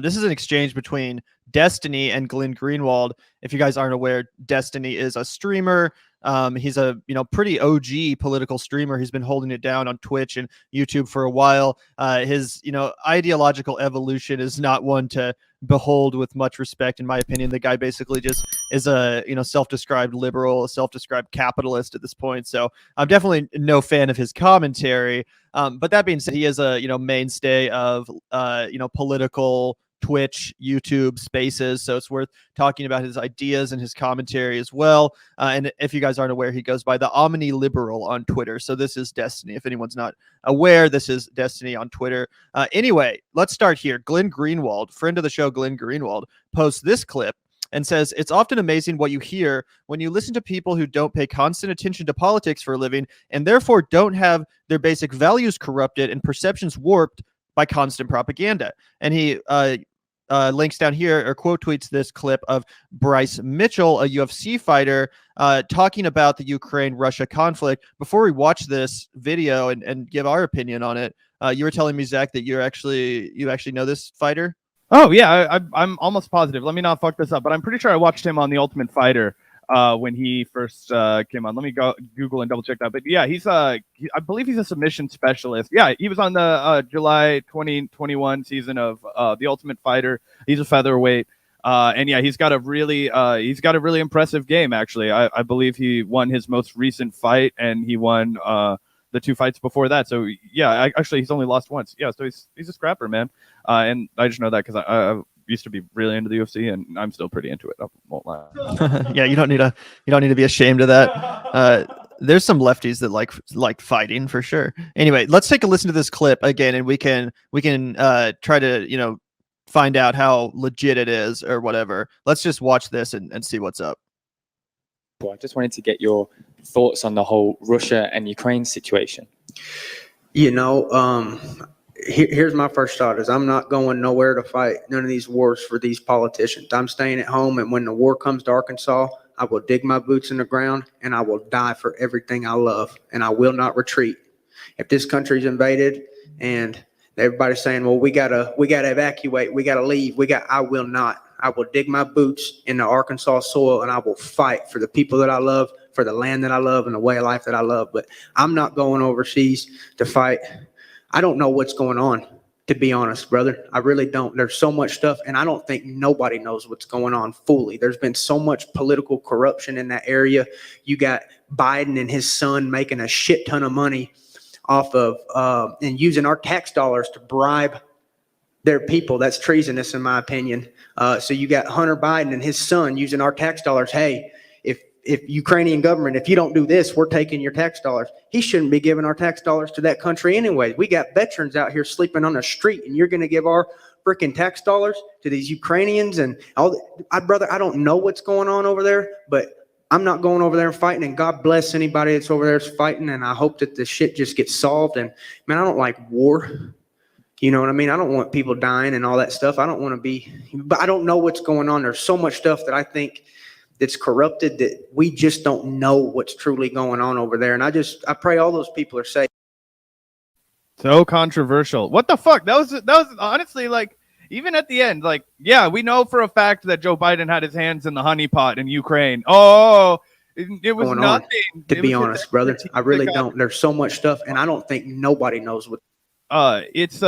This is an exchange between Destiny and Glenn Greenwald. If you guys aren't aware, Destiny is a streamer. He's a pretty OG political streamer. He's been holding it down on Twitch and YouTube for a while. His ideological evolution is not one to behold with much respect, in my opinion. The guy basically just is a self-described liberal, a self-described capitalist at this point. So I'm definitely no fan of his commentary. But that being said, he is a mainstay of political Twitch, YouTube spaces. So it's worth talking about his ideas and his commentary as well. And if you guys aren't aware, he goes by the Omni Liberal on Twitter. So this is Destiny. If anyone's not aware, this is Destiny on Twitter. Anyway, let's start here. Glenn Greenwald, friend of the show, Glenn Greenwald, posts this clip and says, "It's often amazing what you hear when you listen to people who don't pay constant attention to politics for a living and therefore don't have their basic values corrupted and perceptions warped by constant propaganda." And he links down here or quote tweets this clip of Bryce Mitchell, a UFC fighter, talking about the Ukraine-Russia conflict. Before we watch this video and give our opinion on it, you were telling me, Zach, that you actually know this fighter. Oh yeah, I'm almost positive. Let me not fuck this up, but I'm pretty sure I watched him on The Ultimate Fighter when he first came on. Let me go Google and double check that. But yeah, I believe he's a submission specialist. Yeah, he was on the July 2021 season of The Ultimate Fighter. He's a featherweight. And yeah, he's got a really impressive game, actually. I believe he won his most recent fight, and he won the 2 fights before that. So yeah, actually he's only lost once. Yeah, so he's a scrapper, man. And I just know that because I used to be really into the UFC, and I'm still pretty into it. I won't lie. Yeah, you don't need to be ashamed of that. There's some lefties that like fighting for sure. Anyway, let's take a listen to this clip again, and we can try to find out how legit it is or whatever. Let's just watch this and see what's up. I just wanted to get your thoughts on the whole Russia and Ukraine situation. Here's my first thought is I'm not going nowhere to fight none of these wars for these politicians. I'm staying at home, and when the war comes to Arkansas, I will dig my boots in the ground and I will die for everything I love, and I will not retreat. If this country's invaded and everybody's saying, well, we gotta evacuate, we gotta leave, I will not. I will dig my boots in the Arkansas soil, and I will fight for the people that I love, for the land that I love, and the way of life that I love. But I'm not going overseas to fight. I don't know what's going on, to be honest, brother. I really don't. There's so much stuff, and I don't think nobody knows what's going on fully. There's been so much political corruption in that area. You got Biden and his son making a shit ton of money off of and using our tax dollars to bribe their people. That's treasonous, in my opinion. So you got Hunter Biden and his son using our tax dollars. Hey, if Ukrainian government, if you don't do this, we're taking your tax dollars. He shouldn't be giving our tax dollars to that country anyway. We got veterans out here sleeping on the street, and you're going to give our freaking tax dollars to these Ukrainians and all. Brother, I don't know what's going on over there, but I'm not going over there and fighting. And God bless anybody that's over there fighting. And I hope that the shit just gets solved. And man, I don't like war. You know what I mean? I don't want people dying and all that stuff. I don't want to be, but I don't know what's going on. There's so much stuff that I think that's corrupted that we just don't know what's truly going on over there. And I pray all those people are safe. So controversial. What the fuck? That was honestly, like, even at the end, like, yeah, we know for a fact that Joe Biden had his hands in the honeypot in Ukraine. Oh, it was nothing. To be honest, brother, I really don't. There's so much stuff, and I don't think nobody knows what. It's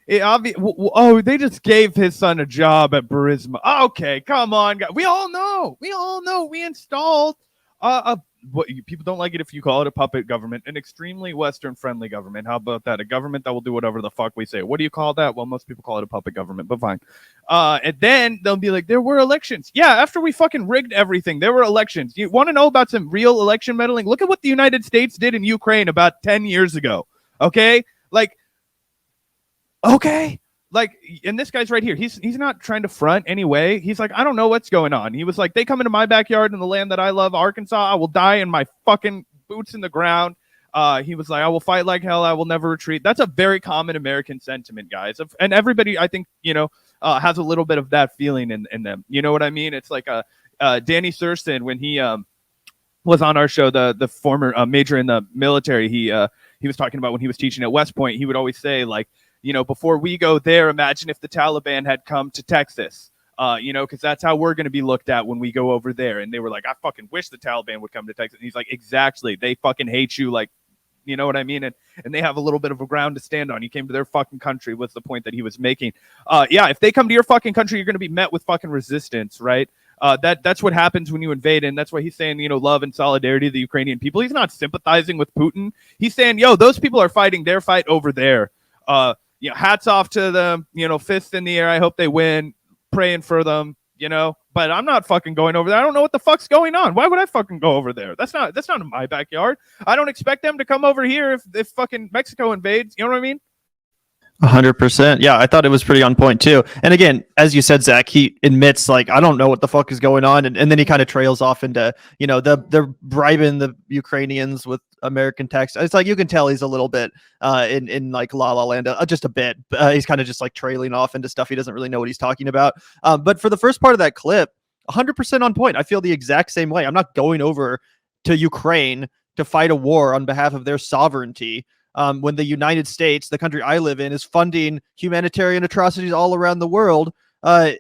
they just gave his son a job at Burisma. Okay, come on, guys. We all know. We installed what people don't like it if you call it a puppet government, an extremely Western friendly government. How about that? A government that will do whatever the fuck we say. What do you call that? Well, most people call it a puppet government, but fine. And then they'll be like, there were elections. Yeah, after we fucking rigged everything, there were elections. You want to know about some real election meddling? Look at what the United States did in Ukraine about 10 years ago. Okay? And this guy's right here. He's not trying to front anyway. He's like, I don't know what's going on. He was like, they come into my backyard in the land that I love, Arkansas. I will die in my fucking boots in the ground. He was like, I will fight like hell. I will never retreat. That's a very common American sentiment, guys. And everybody, I think, has a little bit of that feeling in them. You know what I mean? It's like Danny Thurston, when he was on our show, the former major in the military, he was talking about when he was teaching at West Point, he would always say, like, before we go there, imagine if the Taliban had come to Texas. Because that's how we're going to be looked at when we go over there. And they were like, I fucking wish the Taliban would come to Texas. And he's like, exactly. They fucking hate you. Like, you know what I mean? And they have a little bit of a ground to stand on. You came to their fucking country was the point that he was making. If they come to your fucking country, you're going to be met with fucking resistance, right? That's what happens when you invade. And that's why he's saying, love and solidarity to the Ukrainian people. He's not sympathizing with Putin. He's saying, those people are fighting their fight over there. Hats off to them, fists in the air. I hope they win. Praying for them, but I'm not fucking going over there. I don't know what the fuck's going on. Why would I fucking go over there? That's not in my backyard. I don't expect them to come over here if fucking Mexico invades. You know what I mean? 100%. Yeah, I thought it was pretty on point too. And again, as you said, Zach, he admits like, I don't know what the fuck is going on. And then he kind of trails off into, they're bribing the Ukrainians with American text. It's like, you can tell he's a little bit in like La La Land, just a bit. He's kind of just like trailing off into stuff he doesn't really know what he's talking about. But for the first part of that clip, 100% on point. I feel the exact same way. I'm not going over to Ukraine to fight a war on behalf of their sovereignty. When the United States, the country I live in, is funding humanitarian atrocities all around the world,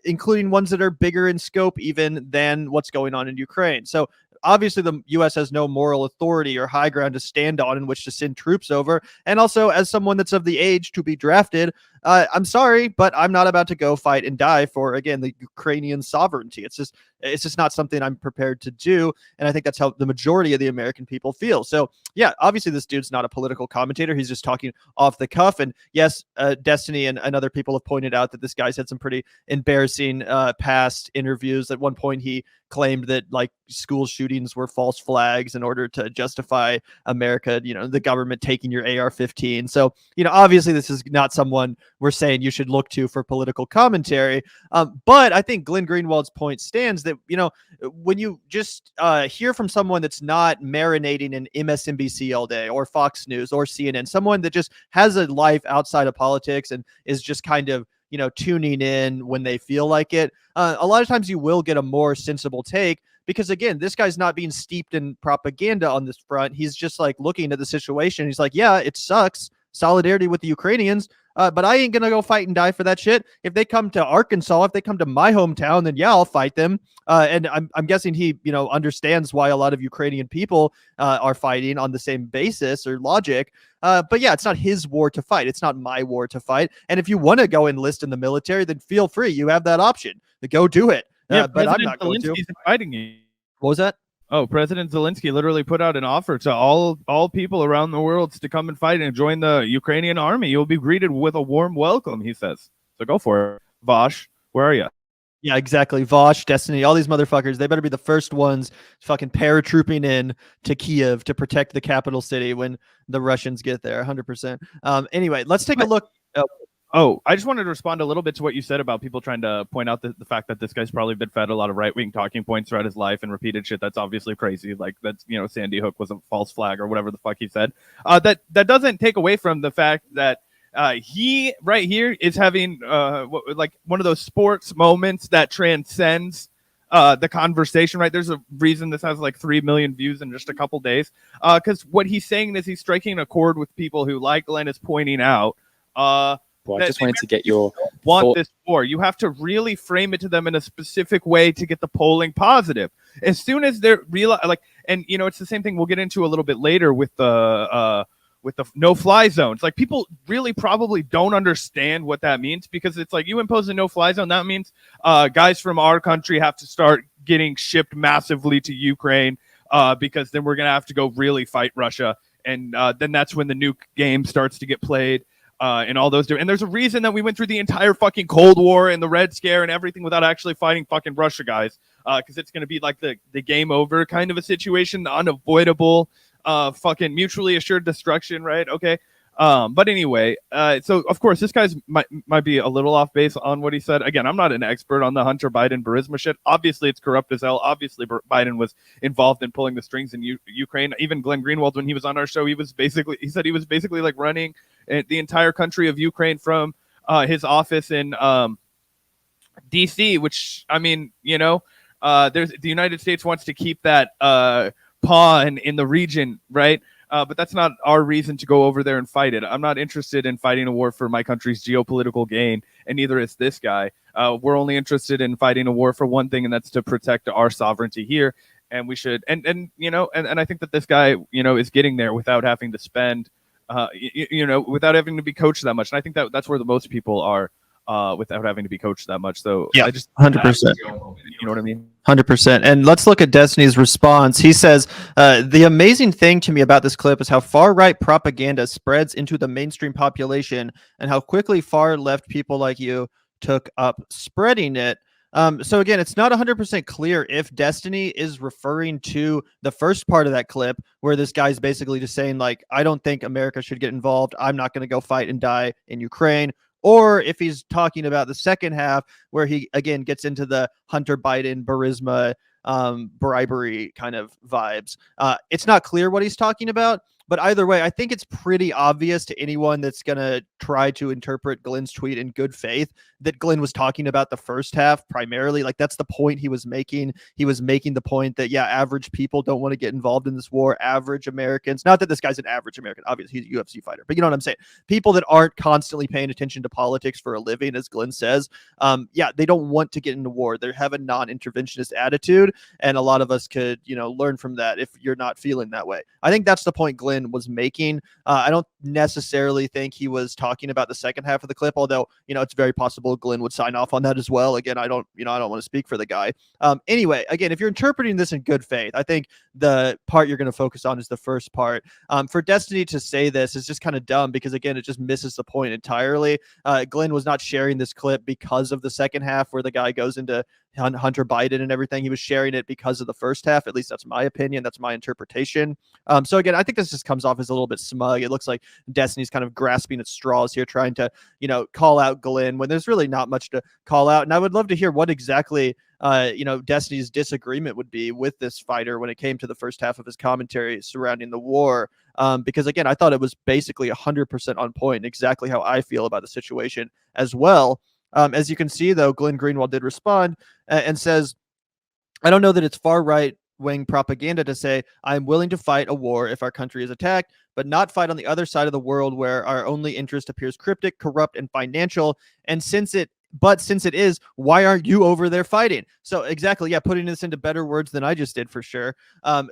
including ones that are bigger in scope even than what's going on in Ukraine. So obviously the U.S. has no moral authority or high ground to stand on in which to send troops over. And also, as someone that's of the age to be drafted, I'm sorry, but I'm not about to go fight and die for, again, the Ukrainian sovereignty. It's just not something I'm prepared to do. And I think that's how the majority of the American people feel. So yeah, obviously this dude's not a political commentator. He's just talking off the cuff. And yes, Destiny and other people have pointed out that this guy's had some pretty embarrassing past interviews. At one point, he claimed that like school shootings were false flags in order to justify America, the government taking your AR-15. So, obviously this is not someone we're saying you should look to for political commentary. But I think Glenn Greenwald's point stands that, when you just hear from someone that's not marinating in MSNBC all day or Fox News or CNN, someone that just has a life outside of politics and is just kind of, tuning in when they feel like it. A lot of times you will get a more sensible take because, again, this guy's not being steeped in propaganda on this front. He's just like looking at the situation. He's like, yeah, it sucks. Solidarity with the Ukrainians. But I ain't going to go fight and die for that shit. If they come to Arkansas, if they come to my hometown, then yeah, I'll fight them. And I'm guessing he, understands why a lot of Ukrainian people are fighting on the same basis or logic. But yeah, it's not his war to fight. It's not my war to fight. And if you want to go enlist in the military, then feel free. You have that option to go do it. Yeah, but I'm not going to. Inviting you. What was that? Oh, President Zelensky literally put out an offer to all people around the world to come and fight and join the Ukrainian army. You'll be greeted with a warm welcome, he says. So go for it. Vaush, where are you? Yeah, exactly. Vaush, Destiny, all these motherfuckers, they better be the first ones fucking paratrooping in to Kiev to protect the capital city when the Russians get there, 100%. Anyway, let's take a look. Oh, I just wanted to respond a little bit to what you said about people trying to point out the fact that this guy's probably been fed a lot of right-wing talking points throughout his life and repeated shit that's obviously crazy. Like that's, Sandy Hook was a false flag or whatever the fuck he said. That doesn't take away from the fact that he right here is having like one of those sports moments that transcends the conversation, right? There's a reason this has like 3 million views in just a couple days. Because what he's saying is he's striking a chord with people who, like Glenn is pointing out, well, I just wanted to get your want this war. You have to really frame it to them in a specific way to get the polling positive. As soon as they're and it's the same thing we'll get into a little bit later with the no-fly zones. Like people really probably don't understand what that means because it's like you impose a no-fly zone. That means guys from our country have to start getting shipped massively to Ukraine because then we're gonna have to go really fight Russia, and then that's when the nuke game starts to get played. And all those and there's a reason that we went through the entire fucking Cold War and the Red Scare and everything without actually fighting fucking Russia, guys. Because it's going to be like the game over kind of a situation, the unavoidable fucking mutually assured destruction, right? Okay. But anyway, so of course this guy's might be a little off base on what he said. Again, I'm not an expert on the Hunter Biden Burisma shit. Obviously, it's corrupt as hell. Obviously, Biden was involved in pulling the strings in Ukraine. Even Glenn Greenwald, when he was on our show, he said he was basically like running the entire country of Ukraine from his office in DC. Which I mean, there's the United States wants to keep that pawn in the region, right? But that's not our reason to go over there and fight it. I'm not interested in fighting a war for my country's geopolitical gain, and neither is this guy. We're only interested in fighting a war for one thing, and that's to protect our sovereignty here. And we should, and I think that this guy, is getting there without having to spend, without having to be coached that much. And I think that's where the most people are, without having to be coached that much. So yeah, I just 100%. You know what I mean? 100%. And let's look at Destiny's response. He says, the amazing thing to me about this clip is how far-right propaganda spreads into the mainstream population and how quickly far-left people like you took up spreading it. So again, it's not 100% clear if Destiny is referring to the first part of that clip where this guy's basically just saying, like, I don't think America should get involved. I'm not going to go fight and die in Ukraine. Or if he's talking about the second half where he, again, gets into the Hunter Biden, Burisma, bribery kind of vibes. It's not clear what he's talking about. But either way, I think it's pretty obvious to anyone that's going to try to interpret Glenn's tweet in good faith that Glenn was talking about the first half primarily. Like, that's the point he was making. He was making the point that, yeah, average people don't want to get involved in this war. Average Americans, not that this guy's an average American, obviously he's a UFC fighter, but you know what I'm saying? People that aren't constantly paying attention to politics for a living, as Glenn says, they don't want to get into war. They have a non-interventionist attitude, and a lot of us could, learn from that if you're not feeling that way. I think that's the point Glenn was making. I don't necessarily think he was talking about the second half of the clip, although, it's very possible Glenn would sign off on that as well. Again, I don't want to speak for the guy. Anyway, again, if you're interpreting this in good faith, I think the part you're going to focus on is the first part. For Destiny to say this is just kind of dumb because, again, it just misses the point entirely. Glenn was not sharing this clip because of the second half where the guy goes into Hunter Biden and everything. He was sharing it because of the first half. At least that's my opinion. That's my interpretation. So again, I think this just comes off as a little bit smug. It looks like Destiny's kind of grasping at straws here, trying to, call out Glenn when there's really not much to call out. And I would love to hear what exactly, Destiny's disagreement would be with this fighter when it came to the first half of his commentary surrounding the war. Because again, I thought it was basically 100% on point, exactly how I feel about the situation as well. As you can see, though, Glenn Greenwald did respond and says, I don't know that it's far right wing propaganda to say I'm willing to fight a war if our country is attacked, but not fight on the other side of the world where our only interest appears cryptic, corrupt, and financial. And since it is, why aren't you over there fighting? So exactly, yeah, putting this into better words than I just did for sure. I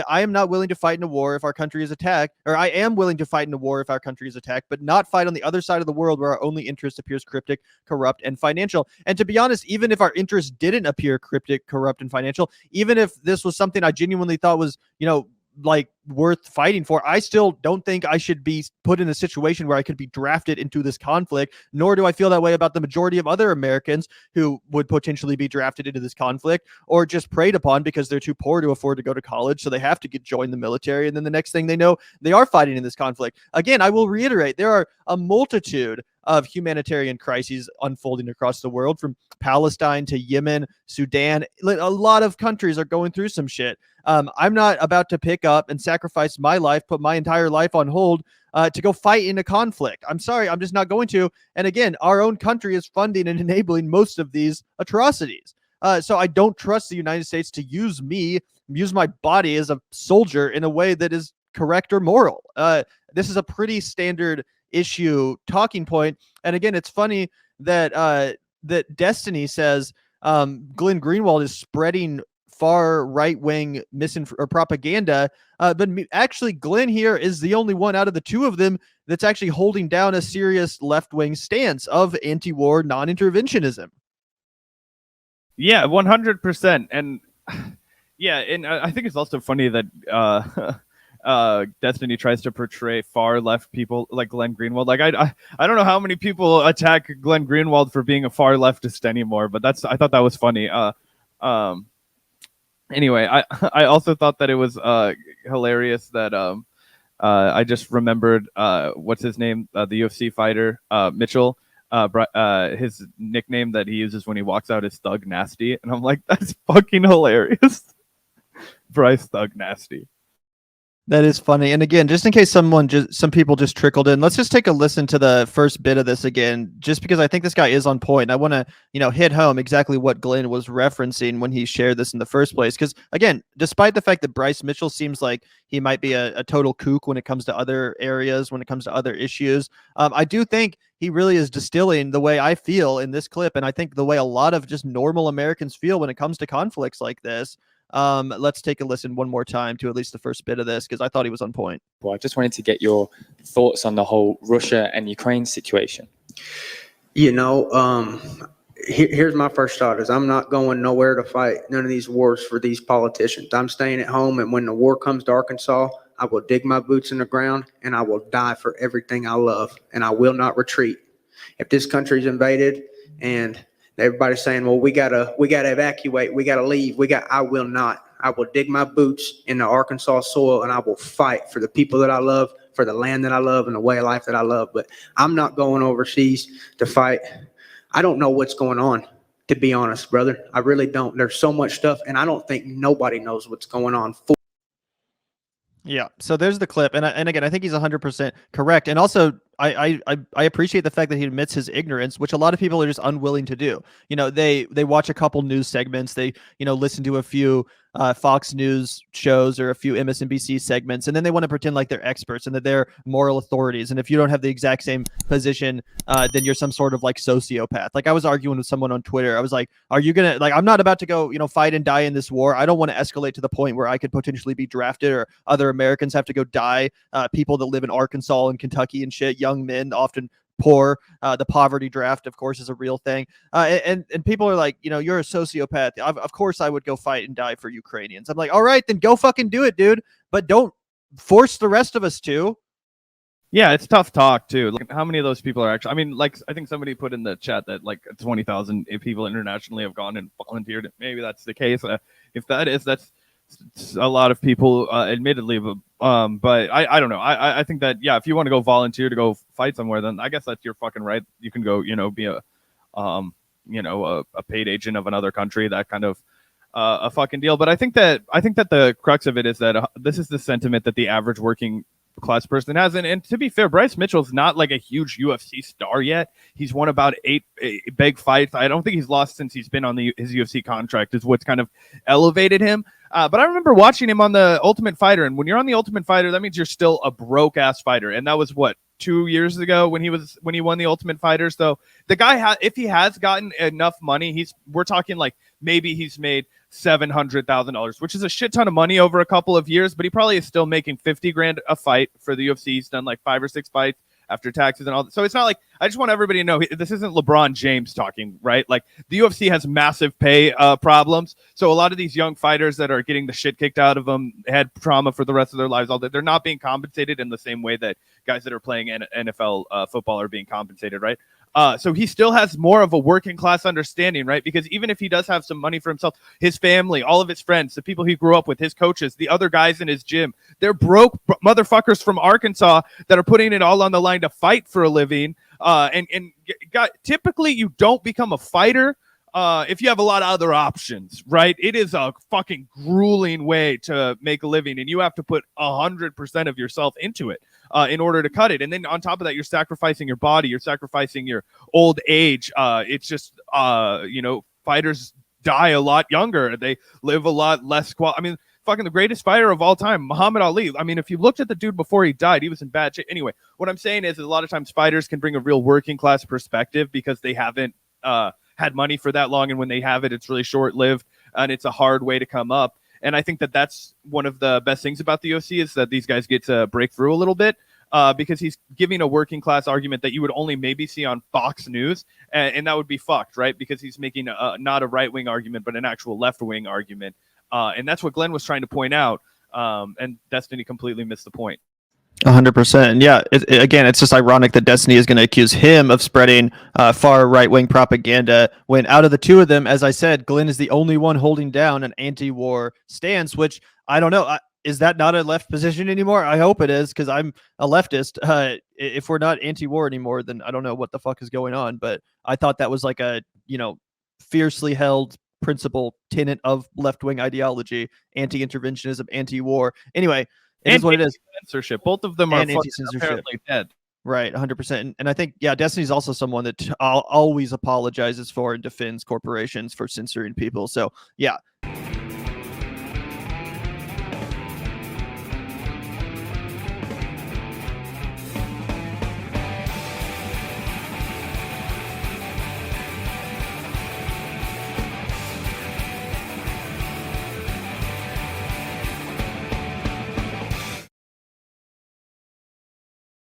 am not willing to fight in a war if our country is attacked, or I am willing to fight in a war if our country is attacked, but not fight on the other side of the world where our only interest appears cryptic, corrupt, and financial. And to be honest, even if our interest didn't appear cryptic, corrupt, and financial, even if this was something I genuinely thought was, like worth fighting for, I still don't think I should be put in a situation where I could be drafted into this conflict, nor do I feel that way about the majority of other Americans who would potentially be drafted into this conflict or just preyed upon because they're too poor to afford to go to college, so they have to join the military, and then the next thing they know, they are fighting in this conflict. Again, I will reiterate, there are a multitude of humanitarian crises unfolding across the world, from Palestine to Yemen, Sudan. A lot of countries are going through some shit. I'm not about to pick up and sacrifice my life, put my entire life on hold to go fight in a conflict. I'm sorry, I'm just not going to. And again, our own country is funding and enabling most of these atrocities. So I don't trust the United States to use my body as a soldier in a way that is correct or moral. This is a pretty standard issue talking point. And again, it's funny that that Destiny says Glenn Greenwald is spreading far right-wing propaganda, but actually Glenn here is the only one out of the two of them that's actually holding down a serious left-wing stance of anti-war non-interventionism. Yeah, 100%. And yeah, and I think it's also funny that Destiny tries to portray far left people like Glenn Greenwald. Like I don't know how many people attack Glenn Greenwald for being a far leftist anymore, but I thought that was funny. Anyway, I also thought that it was hilarious that I just remembered what's his name, the UFC fighter Mitchell. His nickname that he uses when he walks out is Thug Nasty, and I'm like, that's fucking hilarious. Bryce Thug Nasty. That is funny. And again, just in case some people just trickled in, let's just take a listen to the first bit of this again, just because I think this guy is on point. I want to, hit home exactly what Glenn was referencing when he shared this in the first place. Because again, despite the fact that Bryce Mitchell seems like he might be a total kook when it comes to other areas, when it comes to other issues, I do think he really is distilling the way I feel in this clip. And I think the way a lot of just normal Americans feel when it comes to conflicts like this. Let's take a listen one more time to at least the first bit of this, because I thought he was on point. Well, I just wanted to get your thoughts on the whole Russia and Ukraine situation. Here's my first thought is I'm not going nowhere to fight none of these wars for these politicians. I'm staying at home, and when the war comes to Arkansas, I will dig my boots in the ground and I will die for everything I love, and I will not retreat. If this country's invaded and everybody's saying, well, we gotta evacuate, we gotta leave, I will not. I will dig my boots in the Arkansas soil, and I will fight for the people that I love, for the land that I love, and the way of life that I love. But I'm not going overseas to fight. I don't know what's going on, to be honest, brother. I really don't. There's so much stuff, and I don't think nobody knows what's going on. Yeah. So there's the clip. And again, I think he's 100% correct. And also, I appreciate the fact that he admits his ignorance, which a lot of people are just unwilling to do. They watch a couple news segments. They, listen to a few Fox News shows or a few MSNBC segments, and then they want to pretend like they're experts and that they're moral authorities. And if you don't have the exact same position, then you're some sort of like sociopath. Like I was arguing with someone on Twitter. I was like, are you going to like, I'm not about to go, fight and die in this war. I don't want to escalate to the point where I could potentially be drafted or other Americans have to go die. People that live in Arkansas and Kentucky and shit, young men, often poor. The poverty draft, of course, is a real thing. And people are like, you're a sociopath. Of course, I would go fight and die for Ukrainians. I'm like, all right, then go fucking do it, dude. But don't force the rest of us to. Yeah, it's tough talk too. Like, how many of those people are actually? I mean, like I think somebody put in the chat that like 20,000 people internationally have gone and volunteered. Maybe that's the case. If that is, that's a lot of people, admittedly. But I don't know. I think that if you want to go volunteer to go fight somewhere, then I guess that's your fucking right. You can go, be a paid agent of another country. That kind of a fucking deal. But I think that the crux of it is that this is the sentiment that the average working class person has. And to be fair, Bryce Mitchell's not like a huge UFC star yet. He's won about 8 big fights. I don't think he's lost since he's been on his UFC contract is what's kind of elevated him. But I remember watching him on the Ultimate Fighter. And when you're on the Ultimate Fighter, that means you're still a broke ass fighter. And that was 2 years ago when he won the Ultimate Fighter. So the guy, if he has gotten enough money, we're talking like maybe he's made $700,000, which is a shit ton of money over a couple of years, but he probably is still making 50 grand a fight for the UFC. He's done like 5 or 6 fights after taxes and all that. So it's not like, I just want everybody to know this isn't LeBron James talking, right? Like the UFC has massive pay problems. So a lot of these young fighters that are getting the shit kicked out of them had trauma for the rest of their lives. All that, they're not being compensated in the same way that guys that are playing NFL football are being compensated, right? So he still has more of a working class understanding, right? Because even if he does have some money for himself, his family, all of his friends, the people he grew up with, his coaches, the other guys in his gym, they're broke motherfuckers from Arkansas that are putting it all on the line to fight for a living. Typically you don't become a fighter if you have a lot of other options, right? It is a fucking grueling way to make a living, and you have to put 100% of yourself into it in order to cut it. And then on top of that, you're sacrificing your body, you're sacrificing your old age. It's just, fighters die a lot younger. They live a lot less fucking the greatest fighter of all time, Muhammad Ali. I mean, if you looked at the dude before he died, he was in bad shape. Anyway, what I'm saying is a lot of times fighters can bring a real working class perspective because they haven't had money for that long. And when they have it, it's really short lived and it's a hard way to come up. And I think that that's one of the best things about the UFC is that these guys get to break through a little bit because he's giving a working class argument that you would only maybe see on Fox News. And that would be fucked, right? Because he's making not a right wing argument, but an actual left wing argument. And that's what Glenn was trying to point out. And Destiny completely missed the point. 100%. And yeah, again, it's just ironic that Destiny is going to accuse him of spreading far right-wing propaganda when out of the two of them, as I said, Glenn is the only one holding down an anti-war stance, which I don't know. Is that not a left position anymore? I hope it is because I'm a leftist. If we're not anti-war anymore, then I don't know what the fuck is going on. But I thought that was like a, fiercely held principle tenet of left-wing ideology, anti-interventionism, anti-war. Anyway, It is what it is. Censorship. Both of them are And fucking anti-censorship. apparently dead. Right, 100%. And I think, yeah, Destiny's also someone that always apologizes for and defends corporations for censoring people. So, yeah,